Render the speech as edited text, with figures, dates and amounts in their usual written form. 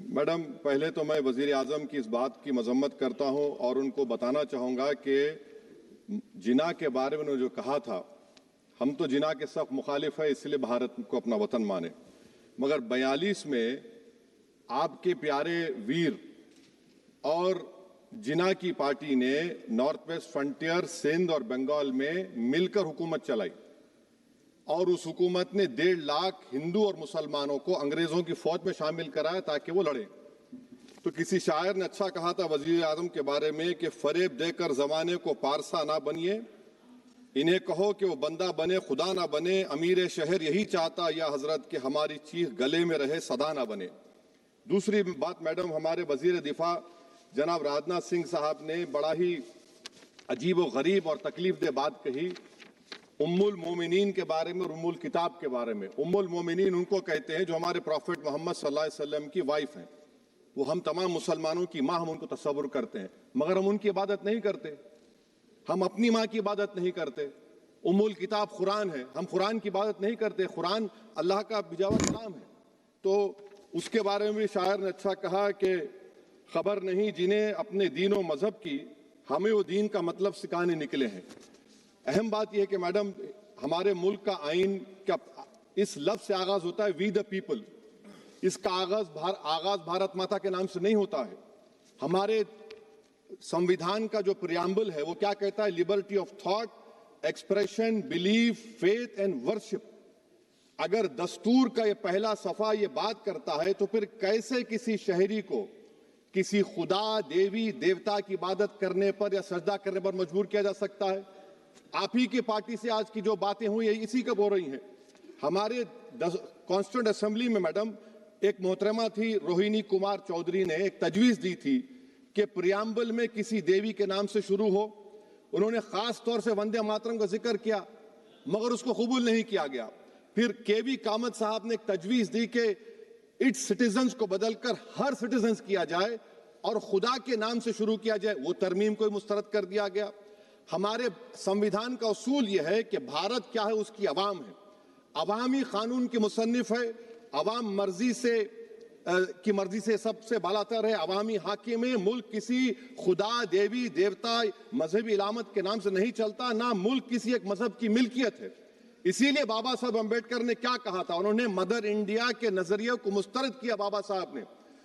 Madam پہلے تو میں وزیر اعظم کی اس بات کی مذمت کرتا ہوں اور ان کو بتانا چاہوں گا کہ جنا کے بارے میں انہوں نے جو کہا تھا، ہم تو جنا کے سخت مخالف ہیں، اس لیے بھارت کو اپنا وطن مانے، مگر 42 میں آپ کے پیارے ویر اور جنا کی پارٹی نے نارتھ ویسٹ فرنٹیئر، سندھ اور بنگال میں مل کر حکومت چلائی اور اس حکومت نے 1.5 لاکھ ہندو اور مسلمانوں کو انگریزوں کی فوج میں شامل کرایا تاکہ وہ لڑیں۔ تو کسی شاعر نے اچھا کہا تھا وزیر اعظم کے بارے میں کہ فریب دے کر زمانے کو پارسا نہ بنیے، انہیں کہو کہ وہ بندہ بنے خدا نہ بنے، امیر شہر یہی چاہتا یا حضرت کہ ہماری چیخ گلے میں رہے صدا نہ بنے۔ دوسری بات میڈم، ہمارے وزیر دفاع جناب راجناتھ سنگھ صاحب نے بڑا ہی عجیب و غریب اور تکلیف دہ بات کہی ام المومنین کے بارے میں اور ام الکتاب کے بارے میں۔ ام المومنین ان کو کہتے ہیں جو ہمارے پروفٹ محمد صلی اللہ علیہ وسلم کی وائف ہیں، وہ ہم تمام مسلمانوں کی ماں، ہم ان کو تصور کرتے ہیں، مگر ہم ان کی عبادت نہیں کرتے، ہم اپنی ماں کی عبادت نہیں کرتے۔ ام الکتاب قرآن ہے، ہم قرآن کی عبادت نہیں کرتے، قرآن اللہ کا بھیجا ہوا کلام ہے۔ تو اس کے بارے میں بھی شاعر نے اچھا کہا کہ خبر نہیں جنہیں اپنے دین و مذہب کی، ہمیں وہ دین کا مطلب سکھانے نکلے ہیں۔ اہم بات یہ ہے کہ میڈم ہمارے ملک کا آئین کا اس لفظ سے آغاز ہوتا ہے وی دا پیپل، اس کا آغاز بھارت ماتا کے نام سے نہیں ہوتا ہے۔ ہمارے سمویدھان کا جو پریامبل ہے وہ کیا کہتا ہے؟ Liberty of thought, expression, belief, faith and worship. اگر دستور کا یہ پہلا صفحہ یہ بات کرتا ہے تو پھر کیسے کسی شہری کو کسی خدا، دیوی، دیوتا کی عبادت کرنے پر یا سجدہ کرنے پر مجبور کیا جا سکتا ہے؟ آپ ہی کی پارٹی سے آج کی جو باتیں ہوئی ہیں اسی کا بول رہی ہیں۔ ہمارے کانسٹیٹیوئنٹ اسمبلی میں میڈم ایک محترمہ تھی روہنی کمار چودھری نے ایک تجویز دی تھی کہ پریامبل میں کسی دیوی کے نام سے شروع ہو۔ انہوں نے خاص طور سے وندے ماترم کا ذکر کیا مگر اس کو قبول نہیں کیا گیا۔ پھر کے وی کامت صاحب نے ایک تجویز دی کہ اٹس سٹیزنز کو بدل کر ہر سٹیزنز کیا جائے اور خدا کے نام سے شروع کیا جائے، وہ ترمیم کو مسترد کر دیا گیا۔ ہمارے سمویدھان کا اصول یہ ہے کہ بھارت کیا ہے؟ اس کی عوام ہے، عوامی قانون کی مصنف ہے، عوام کی مرضی سے سب سے بالاتر ہے، عوامی حاکم ہے۔ ملک کسی خدا، دیوی، دیوتا، مذہبی علامت کے نام سے نہیں چلتا، نہ ملک کسی ایک مذہب کی ملکیت ہے۔ اسی لیے بابا صاحب امبیڈکر نے کیا کہا تھا؟ انہوں نے مدر انڈیا کے نظریے کو مسترد کیا بابا صاحب نے۔